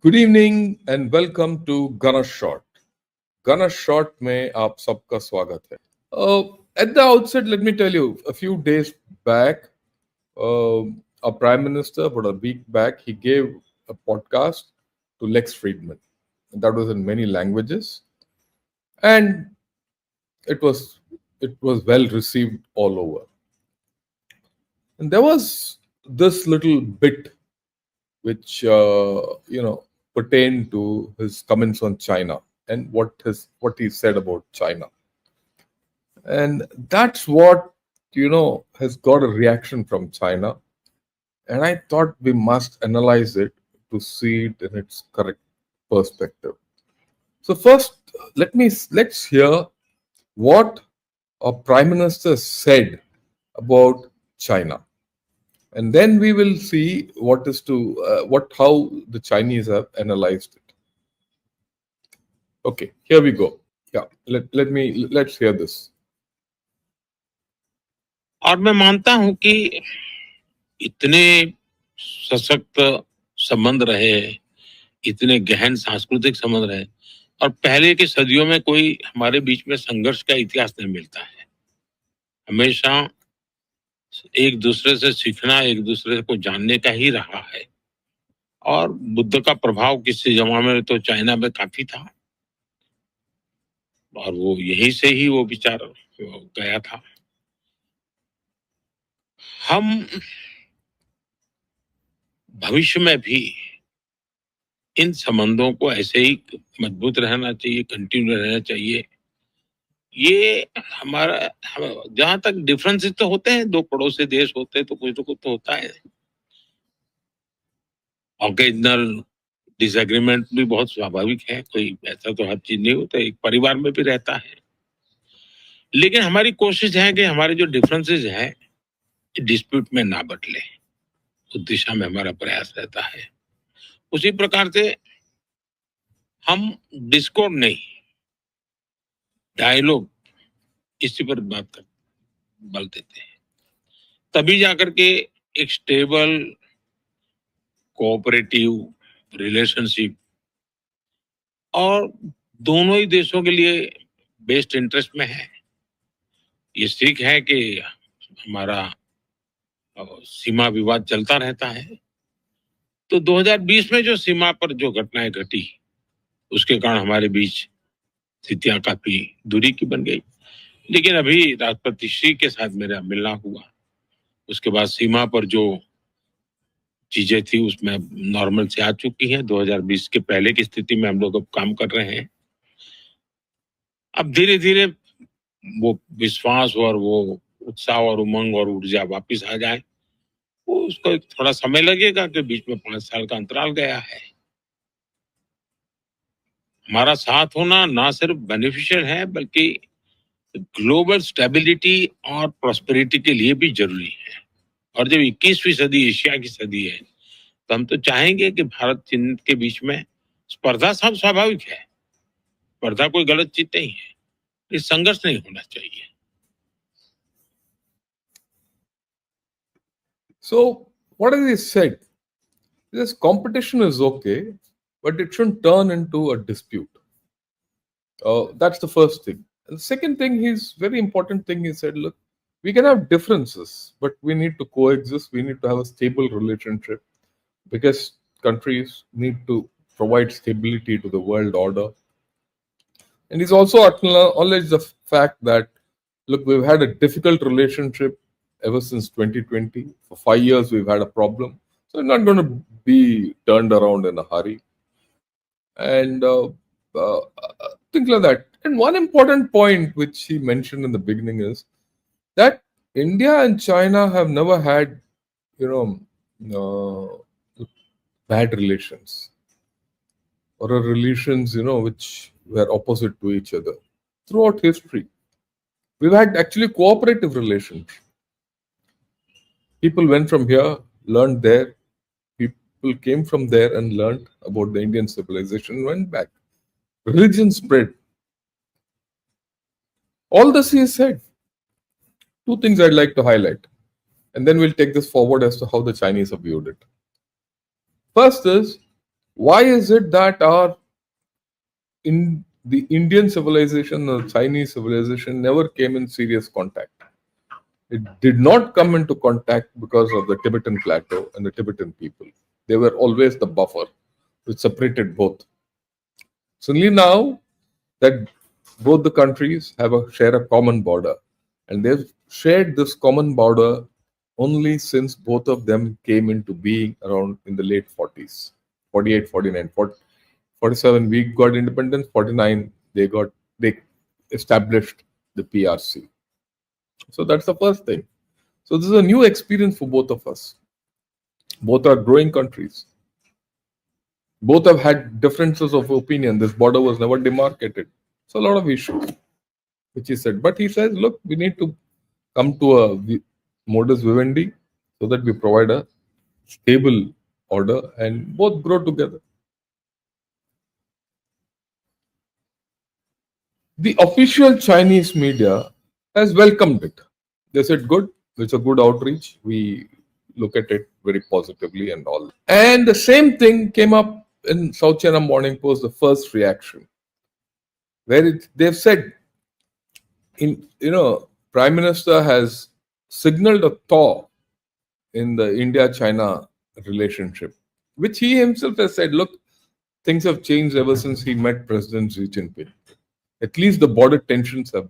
Good evening and welcome to गना shot. गना shot में आप सबका स्वागत है। At the outset, let me tell you, a few days back, our prime minister, about a week back, he gave a podcast to Lex Freidman. That was in many languages, and it was well received all over. And there was this little bit which pertained to his comments on China and what he said about China, and that's what has got a reaction from China. And I thought we must analyze it to see it in its correct perspective. So first, let's hear what our Prime Minister said about China, and then we will see how the Chinese have analyzed it. Okay, here we go. Yeah, let's hear this. और मैं मानता हूं कि इतने सशक्त संबंध रहे, इतने गहन सांस्कृतिक संबंध रहे, और पहले के सदियों में कोई हमारे बीच में संघर्ष का इतिहास नहीं मिलता है। हमेशा एक दूसरे से सीखना, एक दूसरे को जानने का ही रहा है। और बुद्ध का प्रभाव किसी जमाने में तो चाइना में काफी था, और वो यहीं से ही वो विचार गया था। हम भविष्य में भी इन संबंधों को ऐसे ही मजबूत रहना चाहिए, कंटिन्यू रहना चाहिए। ये हमारा जहां तक डिफरेंसेस तो होते हैं, दो पड़ोसी देश होते हैं तो कुछ ना कुछ तो होता है। ऑकेजनल डिसएग्रीमेंट भी बहुत स्वाभाविक है, कोई ऐसा तो हर चीज नहीं होता, एक परिवार में भी रहता है। लेकिन हमारी कोशिश है कि हमारे जो डिफरेंसेस हैं डिस्प्यूट में ना बदले, उस दिशा में हमारा प्रयास रहता है। उसी प्रकार से हम डिस्कॉर्ड नहीं, डायलॉग, इसी पर बल देते हैं, तभी जाकर के एक स्टेबल कोऑपरेटिव रिलेशनशिप और दोनों ही देशों के लिए बेस्ट इंटरेस्ट में है। ये सीख है कि हमारा सीमा विवाद चलता रहता है। तो 2020 में जो सीमा पर जो घटनाएं घटी, उसके कारण हमारे बीच स्थितियां काफी दूरी की बन गई। लेकिन अभी राष्ट्रपति श्री के साथ मेरा मिलना हुआ, उसके बाद सीमा पर जो चीजें थी उसमें नॉर्मल से आ चुकी हैं। 2020 के पहले की स्थिति में हम लोग अब काम कर रहे हैं। अब धीरे धीरे वो विश्वास और वो उत्साह और उमंग और ऊर्जा वापस आ जाए, वो उसको थोड़ा समय लगेगा कि बीच में 5 साल का अंतराल गया है। हमारा साथ होना ना सिर्फ बेनिफिशियल है, बल्कि ग्लोबल स्टेबिलिटी और प्रॉस्पेरिटी के लिए भी जरूरी है। और जब 21वीं सदी एशिया की सदी है, तो हम तो चाहेंगे कि भारत चीन के बीच में स्पर्धा सब स्वाभाविक है, स्पर्धा कोई गलत चीज नहीं है, इस संघर्ष नहीं होना चाहिए। So what has he said? This competition is okay, but it shouldn't turn into a dispute. That's the first thing. And the second thing, his very important thing, he said, look, we can have differences, but we need to coexist. We need to have a stable relationship because countries need to provide stability to the world order. And he's also acknowledged the fact that, look, we've had a difficult relationship ever since 2020. For 5 years, we've had a problem. So we're not going to be turned around in a hurry. And things like that. And one important point which he mentioned in the beginning is that India and China have never had, bad relations or relations, which were opposite to each other. Throughout history, we've had actually cooperative relations. People went from here, learned there. People came from there and learned about the Indian civilization, went back. Religion spread. All this he said. Two things I'd like to highlight. And then we'll take this forward as to how the Chinese have viewed it. First is, Why is it that our in the Indian civilization or Chinese civilization never came in serious contact? It did not come into contact because of the Tibetan plateau and the Tibetan people. They were always the buffer which separated both. Suddenly now that both the countries share a common border, and they've shared this common border only since both of them came into being around in the late 40s, 48, 49, 40, 47 we got independence, 49 they established the PRC. So that's the first thing. So this is a new experience for both of us. Both are growing countries. Both have had differences of opinion. This border was never demarcated. So a lot of issues, which he said. But he says, look, we need to come to a modus vivendi so that we provide a stable order and both grow together. The official Chinese media has welcomed it. They said, good, it's a good outreach. We look at it very positively and all. And the same thing came up in South China Morning Post, the first reaction, where they've said, Prime Minister has signaled a thaw in the India-China relationship, which he himself has said, look, things have changed ever since he met President Xi Jinping. At least the border tensions have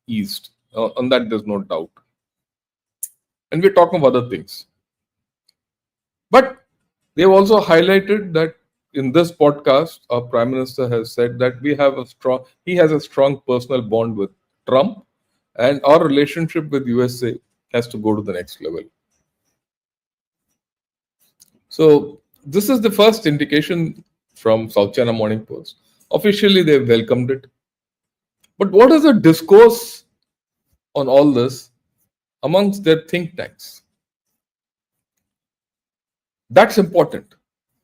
eased. On that, there's no doubt. And we're talking of other things. But they've also highlighted that in this podcast, our Prime Minister has said that he has a strong personal bond with Trump, and our relationship with USA has to go to the next level. So this is the first indication from South China Morning Post. Officially, they've welcomed it. But what is the discourse on all this amongst their think tanks? That's important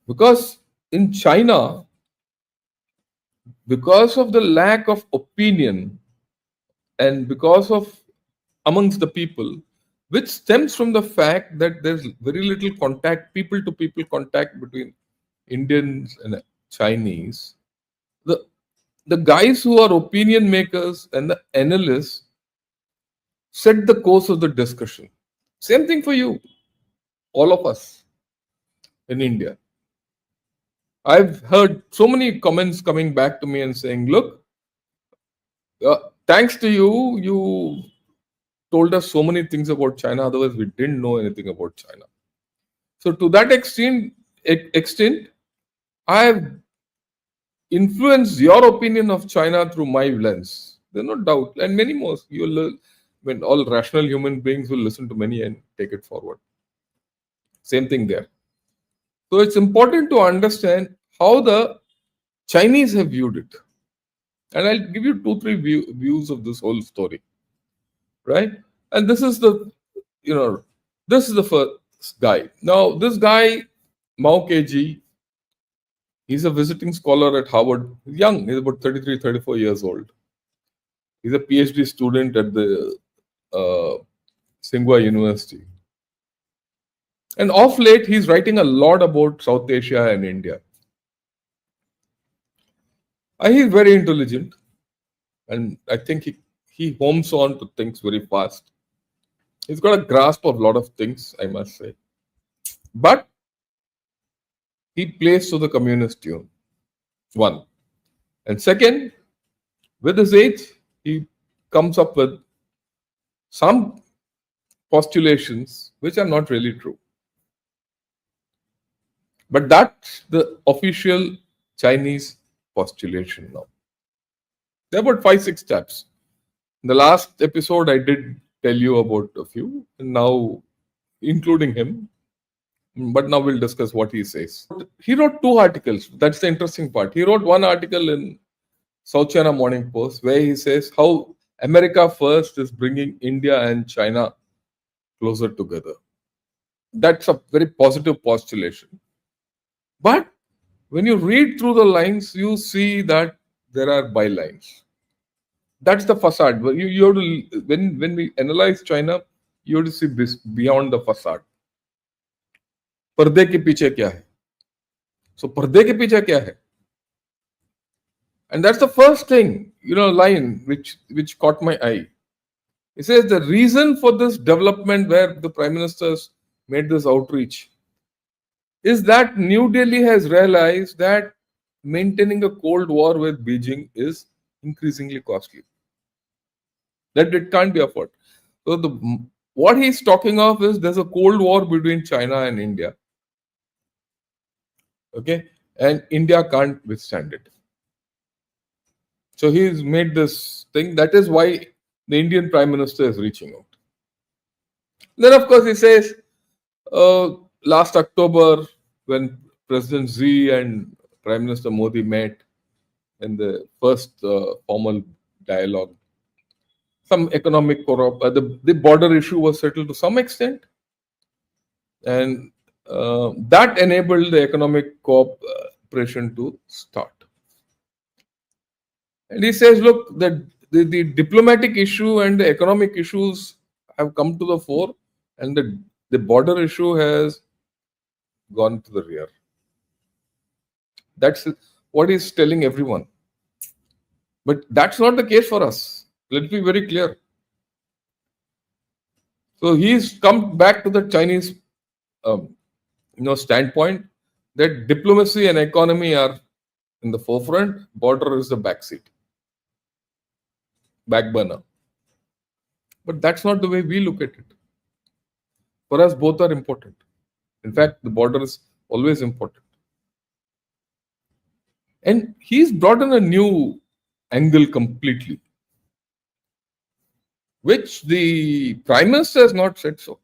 because in China, because of the lack of opinion and because of amongst the people, which stems from the fact that there's very little contact, people to people contact between Indians and Chinese, the guys who are opinion makers and the analysts set the course of the discussion. Same thing for you, all of us in India. I've heard so many comments coming back to me and saying, look, thanks to you, you told us so many things about China, otherwise we didn't know anything about China. So to that extent, I have influenced your opinion of China through my lens. There's no doubt. And many more. When all rational human beings will listen to many and take it forward. Same thing there. So it's important to understand how the Chinese have viewed it. And I'll give you 2-3 views of this whole story. Right? And this is the first guy. Now, this guy, Mao Keji, he's a visiting scholar at Harvard. He's young. He's about 33, 34 years old. He's a PhD student at the Tsinghua University. And of late, he's writing a lot about South Asia and India. He's very intelligent. And I think he homes on to things very fast. He's got a grasp of a lot of things, I must say. But he plays to the communist tune. One. And second, with his age, he comes up with some postulations which are not really true. But that's the official Chinese postulation now. There are about 5-6 steps. In the last episode, I did tell you about a few, and now including him. But now we'll discuss what he says. He wrote 2 articles. That's the interesting part. He wrote one article in South China Morning Post where he says how America first is bringing India and China closer together. That's a very positive postulation. But when you read through the lines, you see that there are bylines. That's the facade. You have to, when we analyze China, you have to see this beyond the facade. पर्दे के पीछे क्या है? So पर्दे के पीछे क्या है? And that's the first thing, line which caught my eye. He says the reason for this development where the prime ministers made this outreach is that New Delhi has realized that maintaining a cold war with Beijing is increasingly costly. That it can't be afforded. So what he's talking of is there's a cold war between China and India. Okay, and India can't withstand it. So he's made this thing. That is why the Indian Prime Minister is reaching out. Then, of course, he says last October, when President Xi and Prime Minister Modi met in the first formal dialogue, some economic the border issue was settled to some extent, and that enabled the economic cooperation to start. And he says, look, the diplomatic issue and the economic issues have come to the fore, and the border issue has gone to the rear. That's what he's telling everyone. But that's not the case for us. Let's be very clear. So he's come back to the Chinese standpoint that diplomacy and economy are in the forefront, border is the backseat, back burner. But that's not the way we look at it. For us, both are important. In fact, the border is always important. And he's brought in a new angle completely, which the Prime Minister has not said so.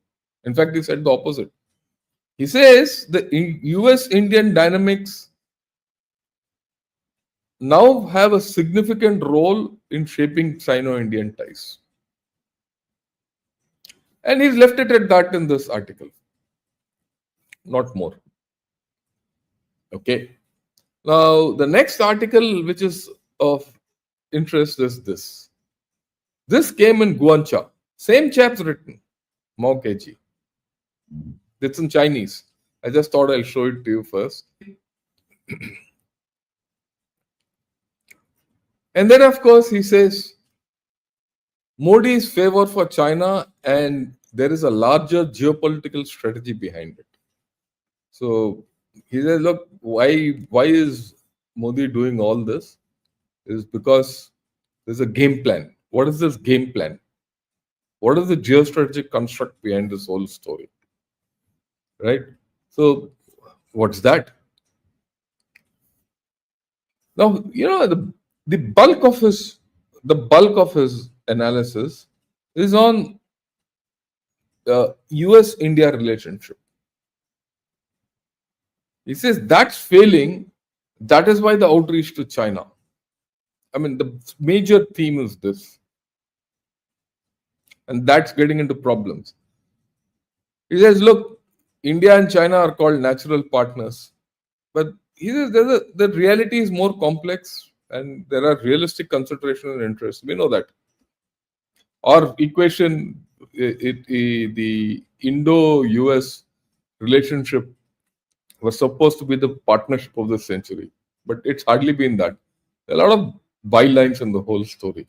In fact, he said the opposite. He says the US-Indian dynamics now have a significant role in shaping Sino-Indian ties. And he's left it at that in this article. Not more. Okay. Now, the next article which is of interest is this. This came in Guancha. Same chap's written. Keji. It's in Chinese. I just thought I'll show it to you first. And then, of course, he says Modi's favor for China, and there is a larger geopolitical strategy behind it. So he says, look, why is Modi doing all this? Is because there's a game plan. What is this game plan? What is the geostrategic construct behind this whole story? Right? So what's that? Now, the bulk of his analysis is on the US-India relationship. He says that's failing. That is why the outreach to China. I mean, the major theme is this. And that's getting into problems. He says, look, India and China are called natural partners. But he says the reality is more complex and there are realistic considerations and interests. We know that. Our equation, the Indo-US relationship was supposed to be the partnership of the century. But it's hardly been that. There are a lot of bylines in the whole story.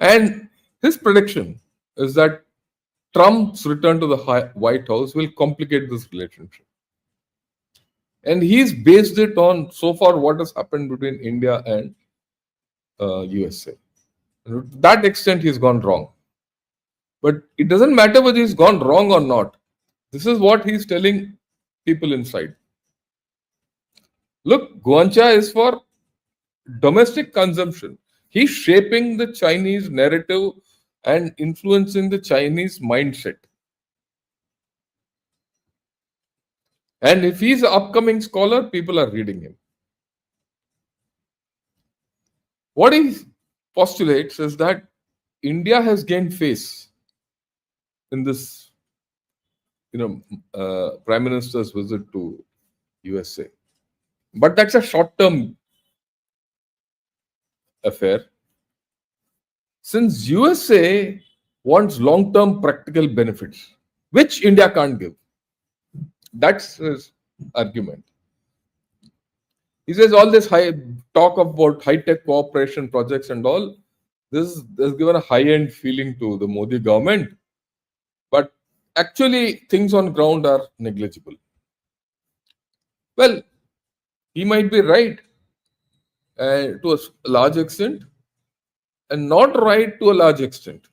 And his prediction is that Trump's return to the White House will complicate this relationship. And he's based it on, so far, what has happened between India and USA. And to that extent, he's gone wrong. But it doesn't matter whether he's gone wrong or not. This is what he's telling people inside. Look, Guancha is for domestic consumption. He's shaping the Chinese narrative and influencing the Chinese mindset. And if he's an upcoming scholar, people are reading him. What he postulates is that India has gained face in this, Prime Minister's visit to USA. But that's a short-term affair. Since USA wants long-term practical benefits, which India can't give. That's his argument. He says all this high talk about high-tech cooperation projects and all, this has given a high-end feeling to the Modi government, but actually things on ground are negligible. Well, he might be right to a large extent and not right to a large extent.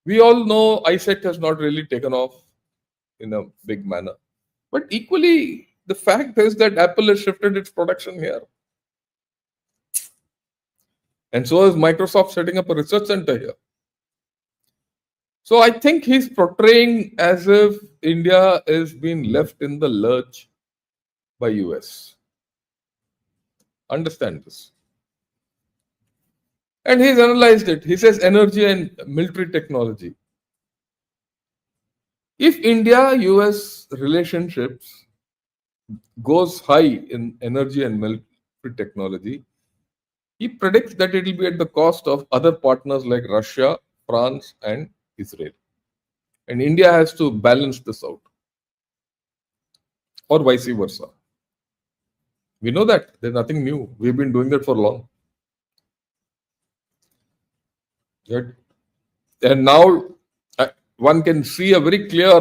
We all know ISET has not really taken off in a big manner. But equally, the fact is that Apple has shifted its production here. And so is Microsoft setting up a research center here. So I think he's portraying as if India is being left in the lurch by US. Understand this. And he's analyzed it. He says energy and military technology. If India-US relationships goes high in energy and military technology, he predicts that it will be at the cost of other partners like Russia, France, and Israel. And India has to balance this out, or vice versa. We know that there's nothing new. We've been doing that for long. Right? And now one can see a very clear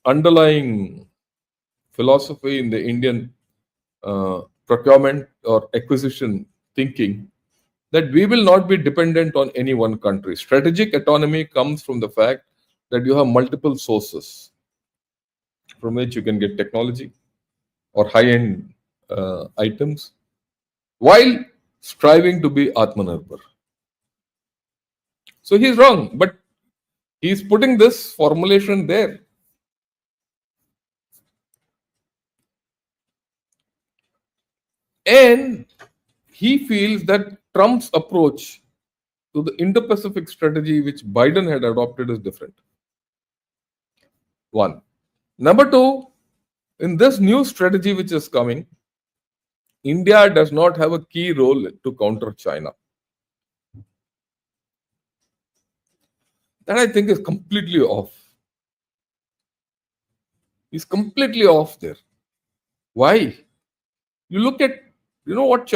underlying philosophy in the Indian procurement or acquisition thinking that we will not be dependent on any one country. Strategic autonomy comes from the fact that you have multiple sources from which you can get technology or high-end items while striving to be Atmanirbhar. So he's wrong, but he's putting this formulation there. And he feels that Trump's approach to the Indo-Pacific strategy, which Biden had adopted, is different. One. Number two, in this new strategy which is coming, India does not have a key role to counter China. That I think is completely off. He's completely off there. Why? You look at, what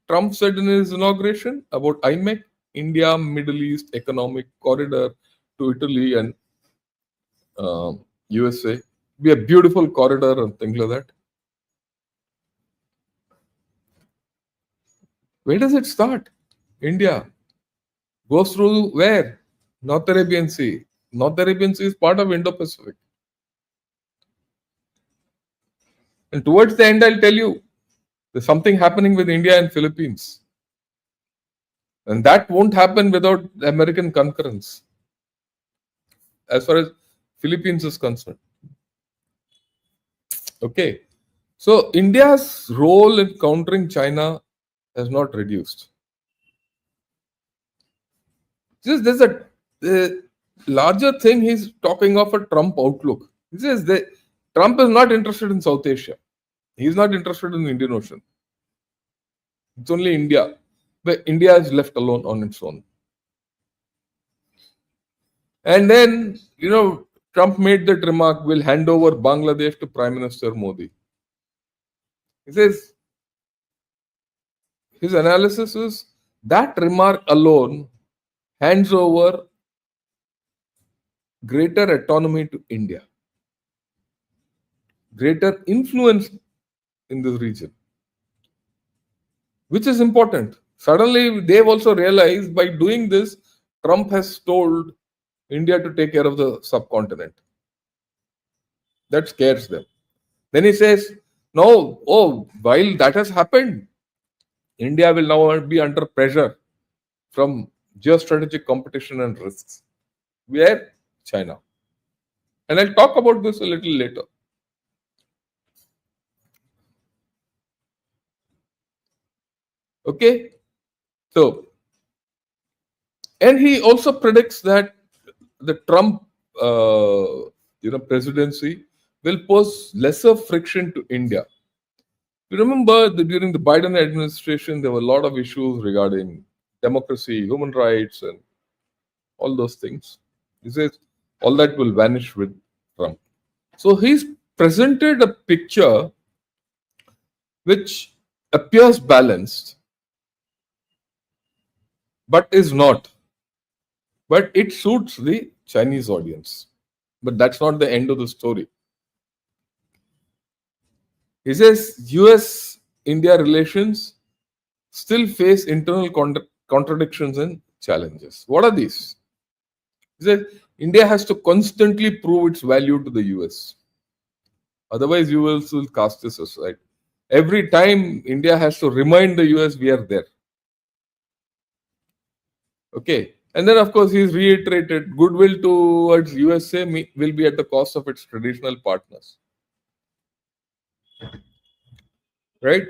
Trump said in his inauguration about IMEC, India Middle East Economic Corridor to Italy and USA. Be a beautiful corridor and things like that. Where does it start? India. Goes through where? North Arabian Sea. North Arabian Sea is part of Indo-Pacific. And towards the end, I'll tell you, there's something happening with India and Philippines. And that won't happen without American concurrence, as far as Philippines is concerned. Okay. So India's role in countering China has not reduced. There's a larger thing he's talking of a Trump outlook. He says that Trump is not interested in South Asia. He's not interested in the Indian Ocean. It's only India. But India is left alone on its own. And then, Trump made that remark, we'll hand over Bangladesh to Prime Minister Modi. He says, his analysis is that remark alone hands over greater autonomy to India, greater influence in this region, which is important. Suddenly, they've also realized by doing this, Trump has told India to take care of the subcontinent. That scares them. Then he says, no, while that has happened, India will now be under pressure from geostrategic competition and risks. Where? China. And I'll talk about this a little later. Okay. So, and he also predicts that the Trump presidency will pose lesser friction to India. You remember that during the Biden administration, there were a lot of issues regarding democracy, human rights, and all those things. He says all that will vanish with Trump. So he's presented a picture which appears balanced, but is not. But it suits the Chinese audience. But that's not the end of the story. He says US India relations still face internal contradictions and challenges. What are these? He says India has to constantly prove its value to the US. Otherwise, US will cast this aside. Every time India has to remind the US we are there. Okay. And then, of course, he's reiterated goodwill towards USA will be at the cost of its traditional partners. Right?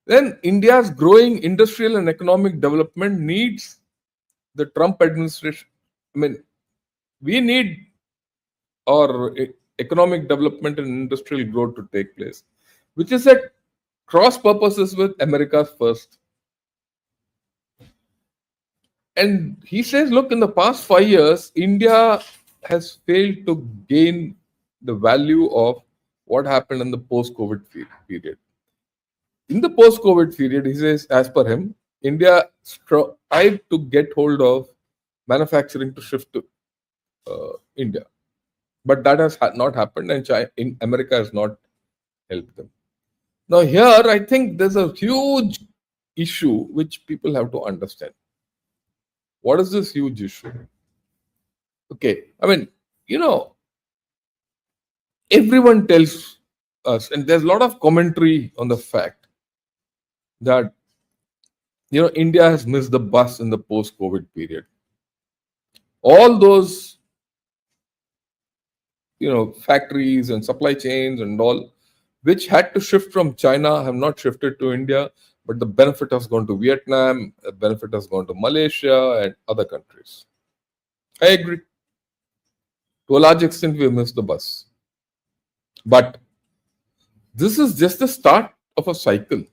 Then India's growing industrial and economic development needs the Trump administration. I mean, we need our economic development and industrial growth to take place, which is at cross purposes with America's first. And he says, look, in the past 5 years, India has failed to gain the value of what happened in the post-COVID period. In the post-COVID period, he says, as per him, India tried to get hold of manufacturing to shift to India. But that has not happened, and in America has not helped them. Now, here, I think there's a huge issue which people have to understand. What is this huge issue? Okay, I mean, everyone tells us, and there's a lot of commentary on the fact that, India has missed the bus in the post-COVID period. All those, factories and supply chains and all, which had to shift from China, have not shifted to India, but the benefit has gone to Vietnam, the benefit has gone to Malaysia and other countries. I agree. To a large extent, we have missed the bus. But this is just the start of a cycle.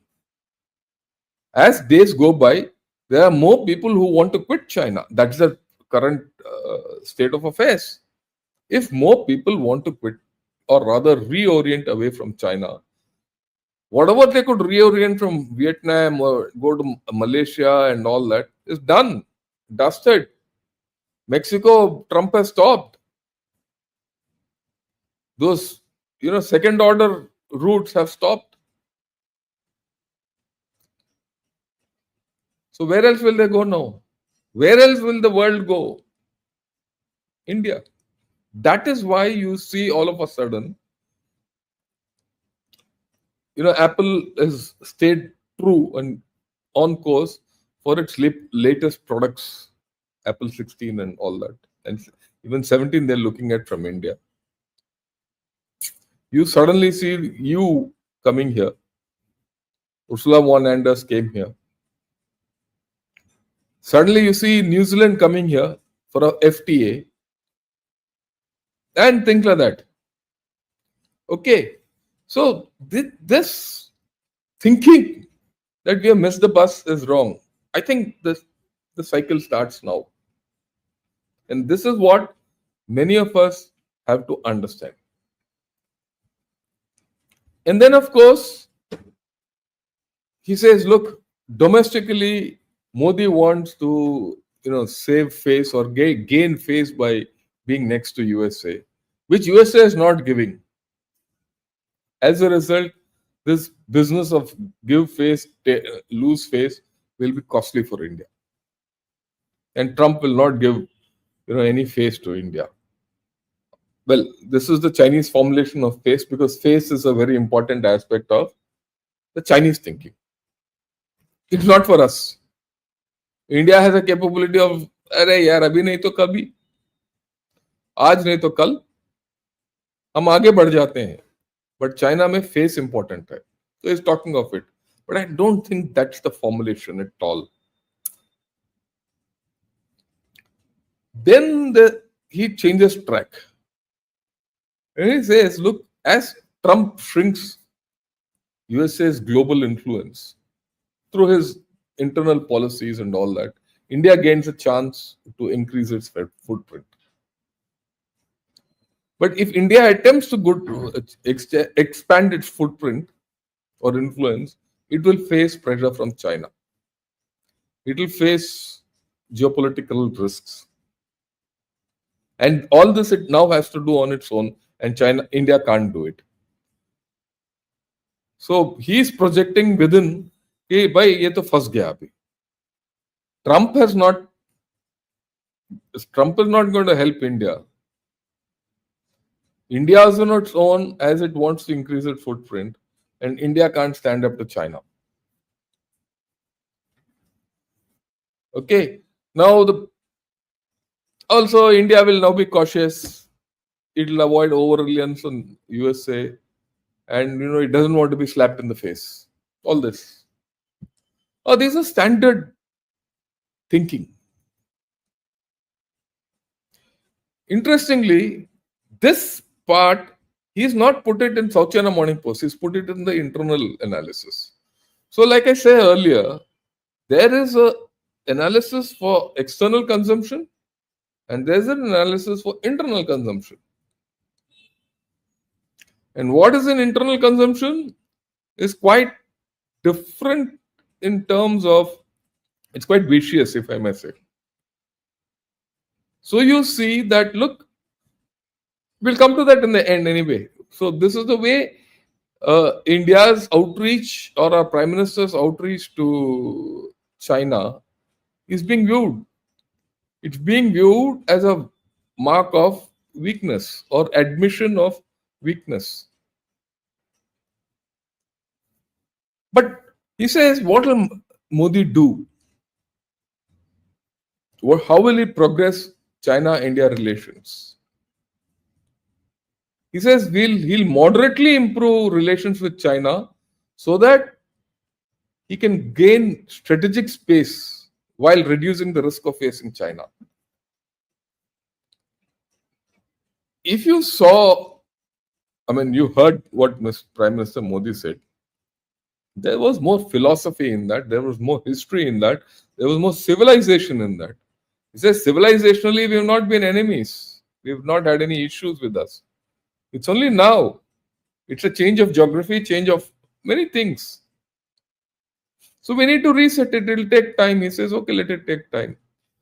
As days go by, there are more people who want to quit China. That's the current state of affairs. If more people want to quit, or rather reorient away from China, whatever they could reorient from Vietnam or go to Malaysia and all that is done, dusted. Mexico, Trump has stopped. Those, second order routes have stopped. So where else will they go now? Where else will the world go? India. That is why you see all of a sudden, Apple has stayed true and on course for its latest products, Apple 16 and all that. And even 17 they're looking at from India. You suddenly see you coming here. Ursula von der Leyen came here. Suddenly you see New Zealand coming here for a FTA and things like that. Okay. So this thinking that we have missed the bus is wrong. I think the cycle starts now. And this is what many of us have to understand. And then, of course, he says, look, domestically, Modi wants to, save face or gain face by being next to USA, which USA is not giving. As a result, this business of give face, lose face will be costly for India. And Trump will not give, any face to India. Well, this is the Chinese formulation of face, because face is a very important aspect of the Chinese thinking. It's not for us. India has a capability of, अरे यार अभी नहीं तो कभी, आज नहीं तो कल हम आगे बढ़ जाते हैं. But China में face important है. So he's talking of it. But I don't think that's the formulation at all. Then he changes track. And he says, look, as Trump shrinks USA's global influence through his internal policies and all that, India gains a chance to increase its footprint. But if India attempts to expand its footprint, or influence, it will face pressure from China. It will face geopolitical risks. And all this it now has to do on its own, and India can't do it. So he's projecting within, कि भाई ये तो फंस गया अभी. Trump is not going to help India. India is on its own as it wants to increase its footprint, and India can't stand up to China. Okay, now also India will now be cautious. It will avoid over reliance on USA, and it doesn't want to be slapped in the face. All this. Oh, these are standard thinking. Interestingly, this part, he's not put it in South China Morning Post, he's put it in the internal analysis. So, like I said earlier, there is a analysis for external consumption and there's an analysis for internal consumption. And what is an internal consumption is quite different in terms of, it's quite vicious, if I may say. So you see that, look, we'll come to that in the end anyway. So this is the way India's outreach or our Prime Minister's outreach to China is being viewed. It's being viewed as a mark of weakness or admission of weakness. But he says, what will Modi do? How will he progress China-India relations? He says he'll moderately improve relations with China so that he can gain strategic space while reducing the risk of facing China. If you saw, you heard what Prime Minister Modi said, there was more philosophy in that, there was more history in that, there was more civilization in that. He says, civilizationally, we have not been enemies. We have not had any issues with us. It's only now. It's a change of geography, change of many things. So we need to reset it. It will take time. He says, okay, let it take time.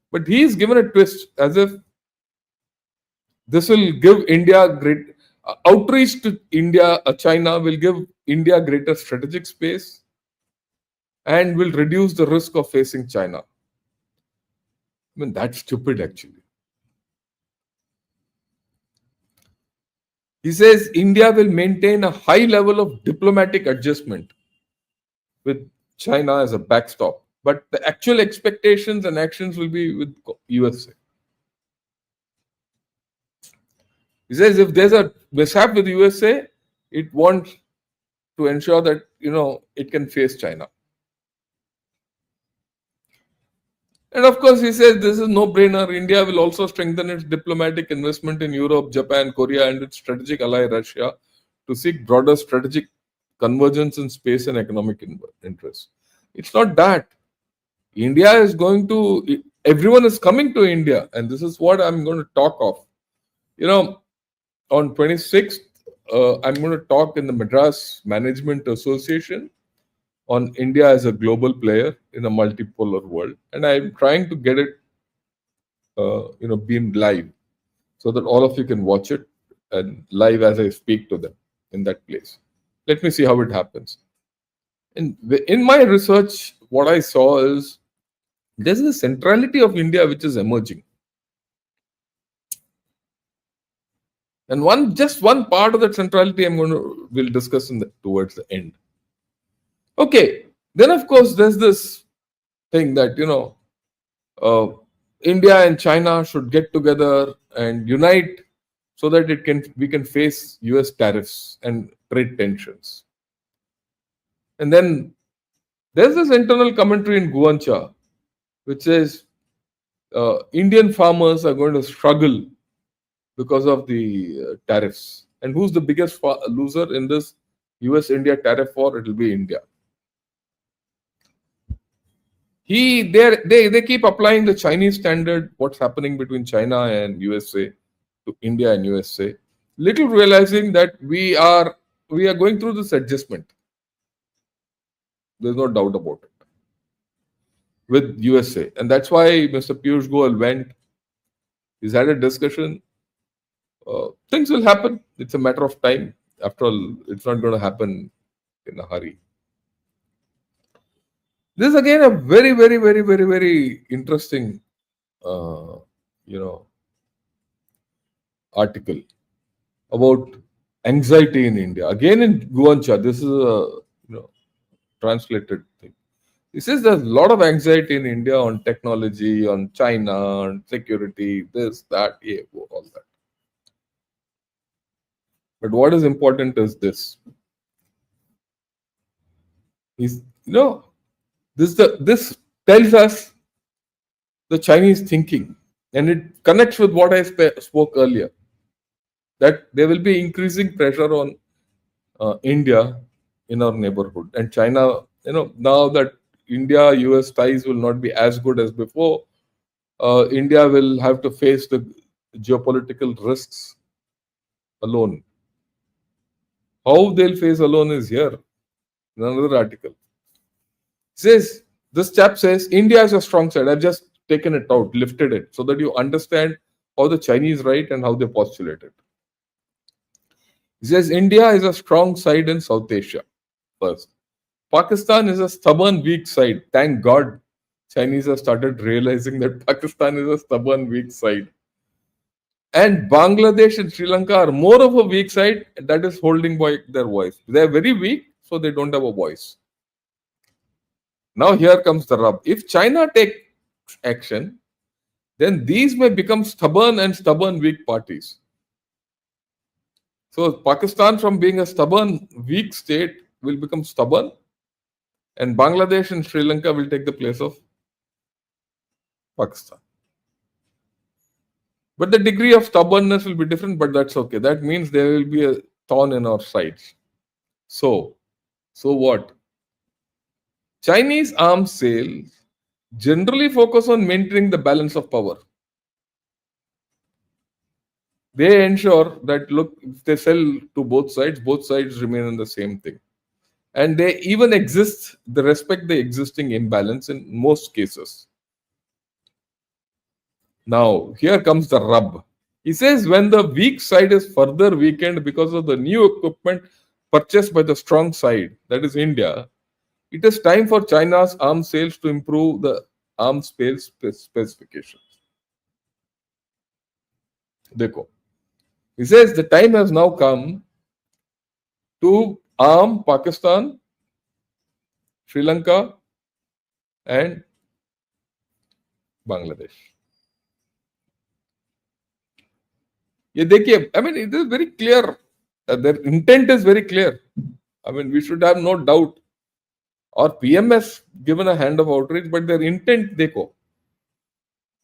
But he's given a twist as if this will give India great outreach to India, China will give India greater strategic space and will reduce the risk of facing China. That's stupid actually. He says India will maintain a high level of diplomatic adjustment with China as a backstop, but the actual expectations and actions will be with USA. He says if there's a mishap with USA, it wants to ensure that it can face China. And of course, he says this is no-brainer. India will also strengthen its diplomatic investment in Europe, Japan, Korea, and its strategic ally Russia to seek broader strategic convergence in space and economic interests. It's not that. India is everyone is coming to India, and this is what I'm going to talk of. On 26th, I'm going to talk in the Madras Management Association on India as a global player in a multipolar world, and I'm trying to get it, beamed live, so that all of you can watch it and live as I speak to them in that place. Let me see how it happens. And in my research, what I saw is there's a centrality of India which is emerging, and just one part of that centrality we'll discuss towards the end. Okay, then of course there's this thing that India and China should get together and unite so that we can face US tariffs and trade tensions. And then there's this internal commentary in Guancha which says Indian farmers are going to struggle because of the tariffs. And who's the biggest loser in this US-India tariff war? It will be India. They keep applying the Chinese standard, what's happening between China and USA to India and USA, little realizing that we are going through this adjustment. There's no doubt about it. With USA. And that's why Mr. Piyush Goyal went. He's had a discussion. Things will happen. It's a matter of time. After all, it's not going to happen in a hurry. This is again a very, very, very, very, very interesting, uh, you know, article about anxiety in India. Again in Guancha, this is a translated thing. He says there's a lot of anxiety in India on technology, on China, on security, this, that, yeah, all that. But what is important is this. Is this tells us the Chinese thinking, and it connects with what I spoke earlier. That there will be increasing pressure on India in our neighborhood, and China. Now that India-US ties will not be as good as before, India will have to face the geopolitical risks alone. How they'll face alone is here in another article. This chap says India is a strong side. I've just taken it out, lifted it, so that you understand how the Chinese write and how they postulate it. He says India is a strong side in South Asia. First, Pakistan is a stubborn, weak side. Thank God, Chinese have started realizing that Pakistan is a stubborn, weak side. And Bangladesh and Sri Lanka are more of a weak side that is holding by their voice. They are very weak, so they don't have a voice. Now here comes the rub. If China takes action, then these may become stubborn weak parties. So Pakistan, from being a stubborn, weak state, will become stubborn, and Bangladesh and Sri Lanka will take the place of Pakistan. But the degree of stubbornness will be different, but that's okay. That means there will be a thorn in our sides. So what? Chinese arms sales generally focus on maintaining the balance of power. They ensure that, look, if they sell to both sides remain in the same thing. And they even they respect the existing imbalance in most cases. Now, here comes the rub. He says when the weak side is further weakened because of the new equipment purchased by the strong side, that is India, it is time for China's arms sales to improve the arms sales specifications. Dekho. He says the time has now come to arm Pakistan, Sri Lanka, and Bangladesh. ये देखिए, I mean, it is very clear. Their intent is very clear. I mean, we should have no doubt. Or PMS given a hand of outreach, but their intent, dekho,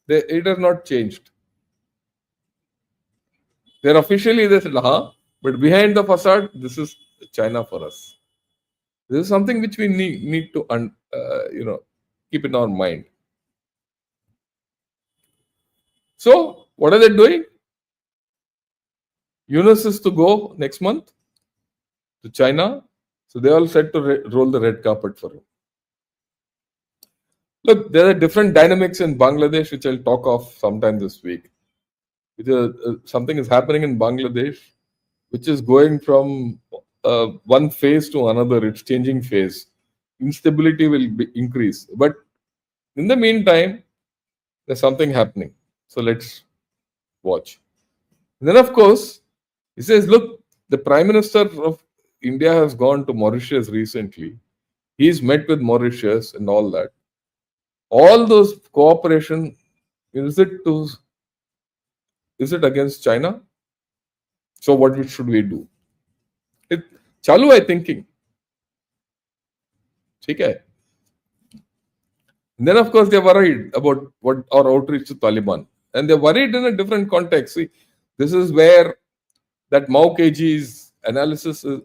it has not changed. They're officially, they said, but behind the facade, this is China for us. This is something which we need to keep in our mind. So, what are they doing? Yunus is to go next month to China. So they all said to roll the red carpet for him. Look, there are different dynamics in Bangladesh, which I'll talk of sometime this week. Something is happening in Bangladesh, which is going from one phase to another. It's changing phase. Instability will increase. But in the meantime, there's something happening. So let's watch. And then, of course, he says, look, the Prime Minister of India has gone to Mauritius recently. He's met with Mauritius and all that. All those cooperation, is it against China? So what should we do? Chalu hai thinking. Okay. And then, of course, they're worried about what our outreach to Taliban. And they're worried in a different context. See, this is where that Keji's analysis is,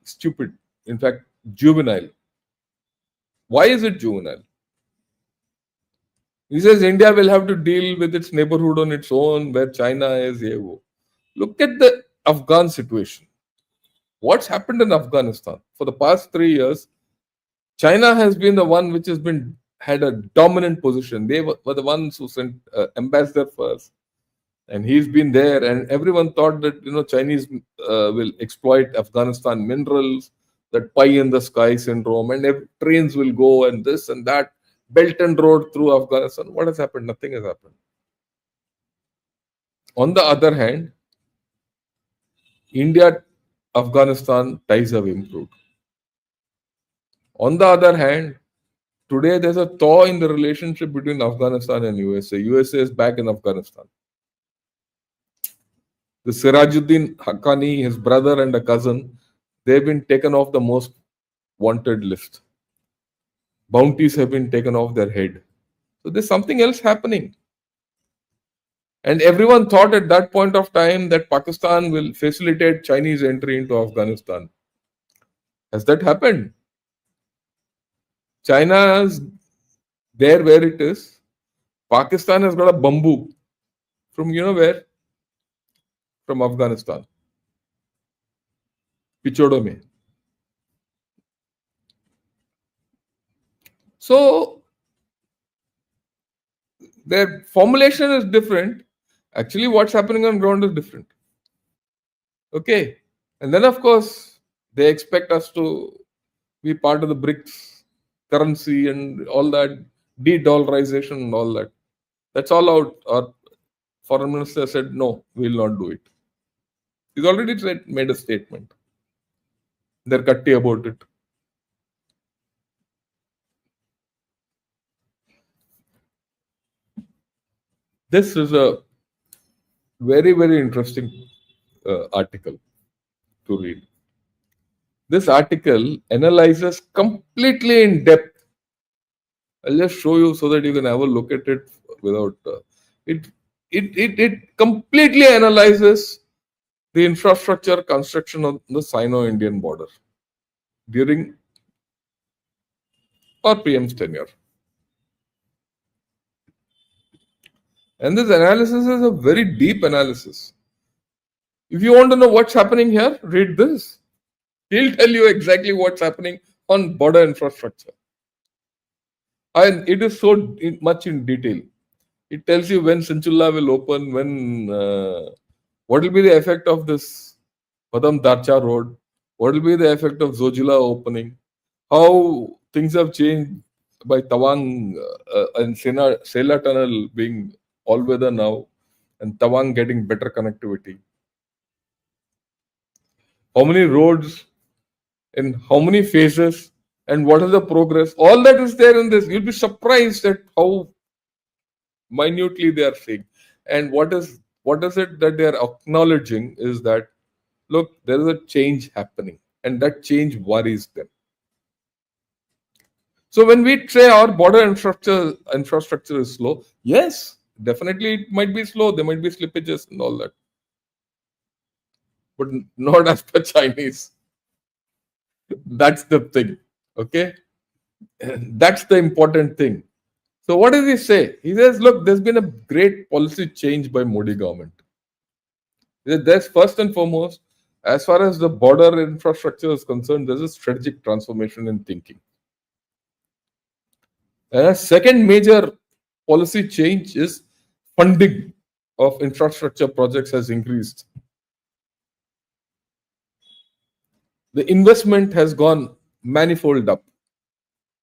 stupid. In fact, juvenile. Why is it juvenile? He says India will have to deal with its neighborhood on its own, where China is. Look at the Afghan situation. What's happened in Afghanistan? For the past 3 years, China has been the one which has been had a dominant position. They were the ones who sent ambassador first, and he's been there. And everyone thought that Chinese will exploit Afghanistan minerals, that pie in the sky syndrome, and trains will go and this and that, belt and road through Afghanistan. What has happened? Nothing has happened. On the other hand, India Afghanistan ties have improved. On the other hand, today there's a thaw in the relationship between Afghanistan and USA. USA is back in Afghanistan. The Sirajuddin Haqqani, his brother and a cousin, they've been taken off the most wanted list. Bounties have been taken off their head. So there's something else happening. And everyone thought at that point of time that Pakistan will facilitate Chinese entry into Afghanistan. Has that happened? China is there where it is. Pakistan has got a bamboo from where? From Afghanistan. Pichodo mein. So their formulation is different. Actually, what's happening on ground is different. Okay. And then, of course, they expect us to be part of the BRICS currency and all that, de-dollarization and all that. That's all out. Our foreign minister said, no, we will not do it. He's already made a statement. They're cutty about it. This is a very, very interesting article to read. This article analyzes completely in depth. I'll just show you so that you can have a look at it without it completely analyzes the infrastructure construction of the Sino-Indian border during our PM's tenure. And this analysis is a very deep analysis. If you want to know what's happening here, read this. He'll tell you exactly what's happening on border infrastructure. And it is so much in detail. It tells you when Sinchulla will open, when what will be the effect of this Padam Darcha road, what will be the effect of Zojila opening, how things have changed by Tawang and Sela tunnel being all weather now, and Tawang getting better connectivity. How many roads in how many phases and what is the progress? All that is there in this. You'll be surprised at how minutely they are saying. And what is it that they are acknowledging is that, look, there is a change happening, and that change worries them. So when we say our border infrastructure is slow, yes, definitely it might be slow. There might be slippages and all that, but not as per Chinese. That's the thing. Okay, that's the important thing. So what does he say? He says, look, there's been a great policy change by Modi government. There's first and foremost, as far as the border infrastructure is concerned, there's a strategic transformation in thinking. And a second major policy change is funding of infrastructure projects has increased. The investment has gone manifold up.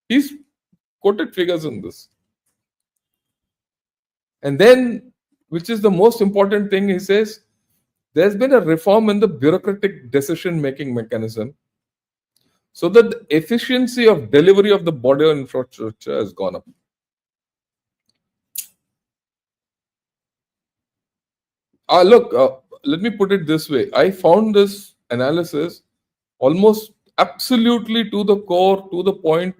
He's quoted figures on this. And then, which is the most important thing, he says, there's been a reform in the bureaucratic decision-making mechanism so that the efficiency of delivery of the border infrastructure has gone up. Look, let me put it this way. I found this analysis almost absolutely to the core, to the point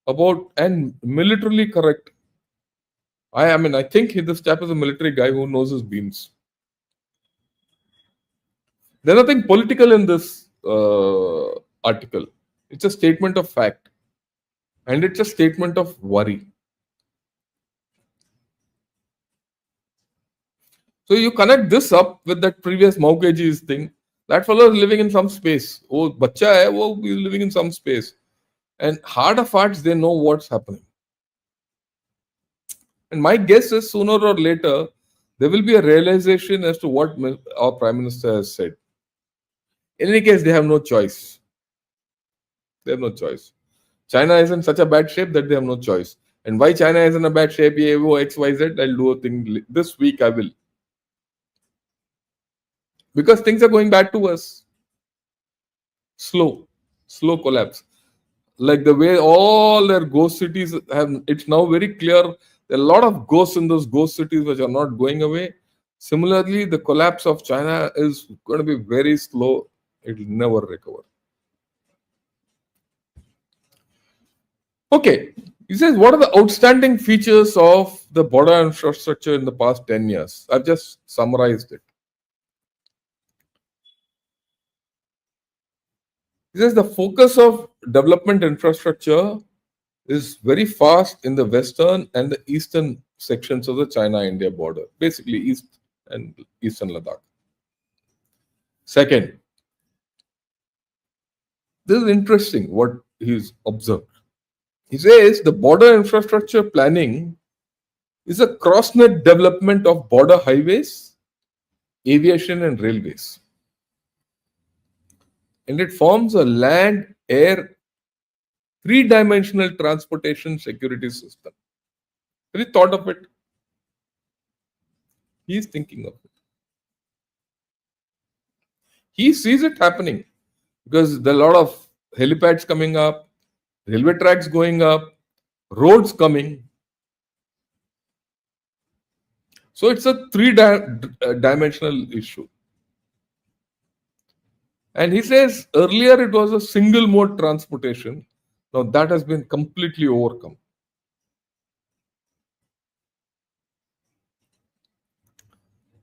about, and militarily correct. I mean, I think this chap is a military guy who knows his beans. There's nothing political in this article. It's a statement of fact. And it's a statement of worry. So you connect this up with that previous Keji's thing. That fellow is living in some space. Oh, bacha hai, wo is living in some space. And heart of hearts, they know what's happening. And my guess is sooner or later, there will be a realization as to what our Prime Minister has said. In any case, they have no choice. They have no choice. China is in such a bad shape that they have no choice. And why China is in a bad shape, X, Y, Z, I'll do a thing this week. I will. Because things are going bad to us. Slow collapse. Like the way all their ghost cities have, it's now very clear there are a lot of ghosts in those ghost cities which are not going away. Similarly, the collapse of China is going to be very slow. It will never recover. Okay, he says, what are the outstanding features of the border infrastructure in the past 10 years? I've just summarized it. He says the focus of development infrastructure is very fast in the western and the eastern sections of the China-India border, basically east and eastern Ladakh. Second, this is interesting what he's observed. He says the border infrastructure planning is a cross-net development of border highways, aviation and railways. And it forms a land, air, three-dimensional transportation security system. Have you thought of it? He is thinking of it. He sees it happening because there are a lot of helipads coming up, railway tracks going up, roads coming. So it's a three-dimensional issue. And he says earlier it was a single mode transportation. Now that has been completely overcome.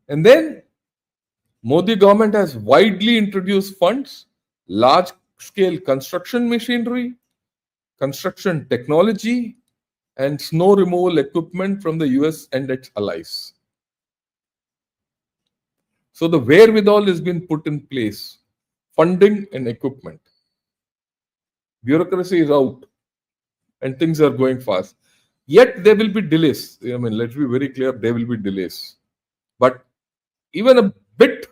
And then Modi government has widely introduced funds, large scale construction machinery, construction technology, and snow removal equipment from the US and its allies. So the wherewithal has been put in place, funding and equipment. Bureaucracy is out and things are going fast. Yet there will be delays. I mean, let's be very clear, there will be delays. But even a bit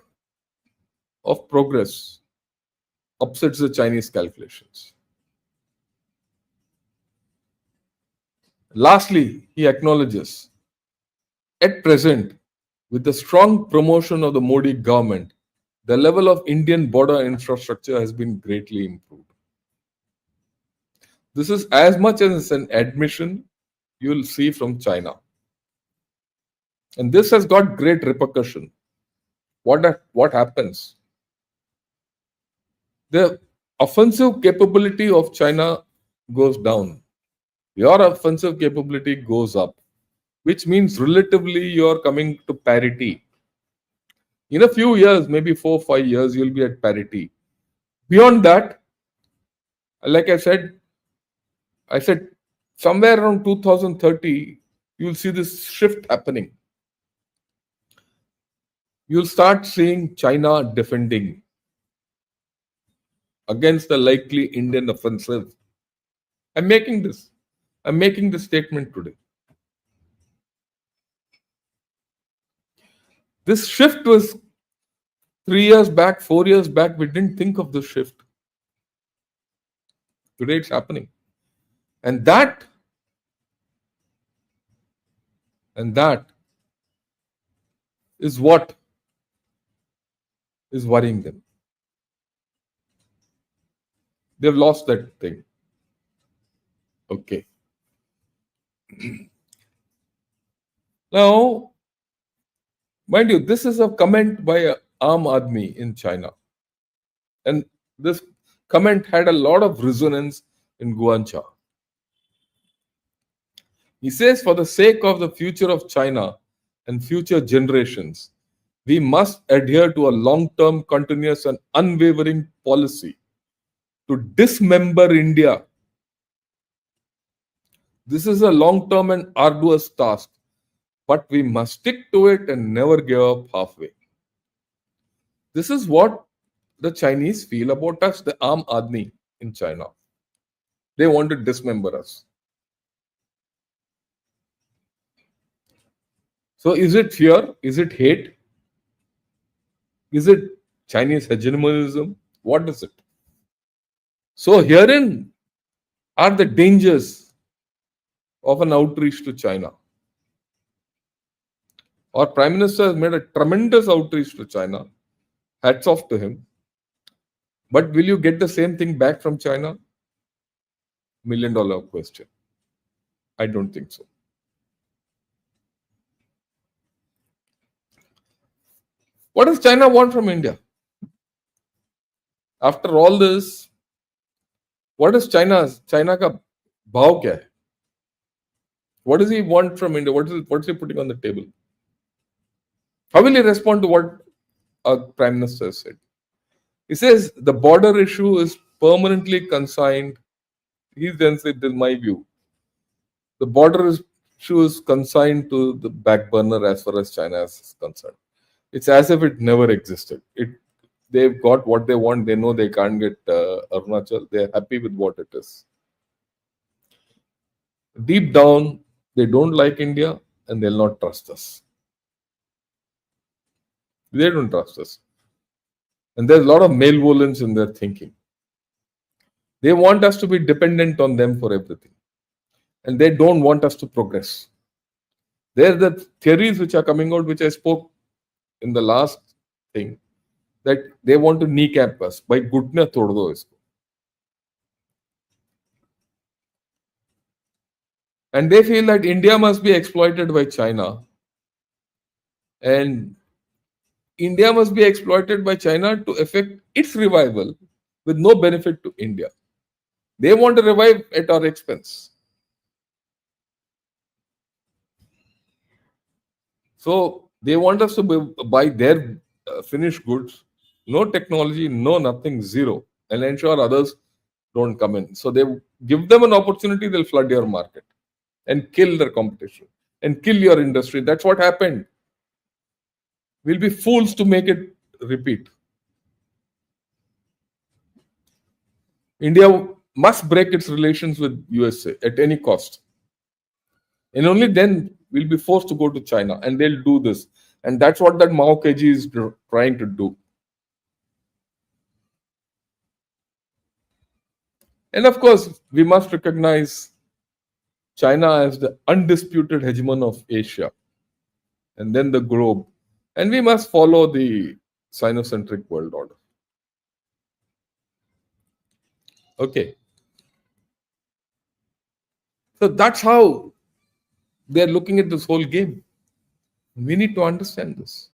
of progress upsets the Chinese calculations. Lastly, he acknowledges, at present, with the strong promotion of the Modi government, the level of Indian border infrastructure has been greatly improved. This is as much as an admission you will see from China. And this has got great repercussion. What happens? The offensive capability of China goes down. Your offensive capability goes up, which means relatively you are coming to parity. In a few years, maybe 4 or 5 years, you'll be at parity. Beyond that, like I said somewhere around 2030, you'll see this shift happening. You'll start seeing China defending against the likely Indian offensive. I'm making this statement today. This shift was 3 years back, 4 years back, we didn't think of this shift. Today it's happening. And that is what is worrying them. They've lost that thing. Okay. Now, mind you, this is a comment by Aam Aadmi in China. And this comment had a lot of resonance in Guangzhou. He says, for the sake of the future of China and future generations, we must adhere to a long-term, continuous and unwavering policy to dismember India. This is a long-term and arduous task, but we must stick to it and never give up halfway. This is what the Chinese feel about us, the Aam Aadmi in China. They want to dismember us. So is it fear? Is it hate? Is it Chinese hegemonism? What is it? So herein are the dangers of an outreach to China. Our Prime Minister has made a tremendous outreach to China. Hats off to him. But will you get the same thing back from China? $1 million question. I don't think so. What does China want from India? After all this, what is China का भाव क्या है? What does he want from India? What's he putting on the table? How will he respond to what our Prime Minister said? He says the border issue is permanently consigned. He then said, in my view, the border issue is consigned to the back burner as far as China is concerned. It's as if it never existed. They've got what they want. They know they can't get Arunachal. They're happy with what it is. Deep down, they don't like India and they'll not trust us. They don't trust us. And there's a lot of malevolence in their thinking. They want us to be dependent on them for everything. And they don't want us to progress. There are the theories which are coming out, which I spoke in the last thing, that they want to kneecap us by gutne tod do isko. And they feel that India must be exploited by China. And India must be exploited by China to effect its revival with no benefit to India. They want to revive at our expense. So they want us to buy their finished goods, no technology, no nothing, zero, and ensure others don't come in. So they give them an opportunity, they'll flood your market and kill their competition and kill your industry. That's what happened. We'll be fools to make it repeat. India must break its relations with USA at any cost. And only then we'll be forced to go to China, and they'll do this. And that's what that Mao Keji is trying to do. And of course, we must recognize China as the undisputed hegemon of Asia and then the globe. And we must follow the Sinocentric world order. Okay. So that's how they're looking at this whole game. We need to understand this.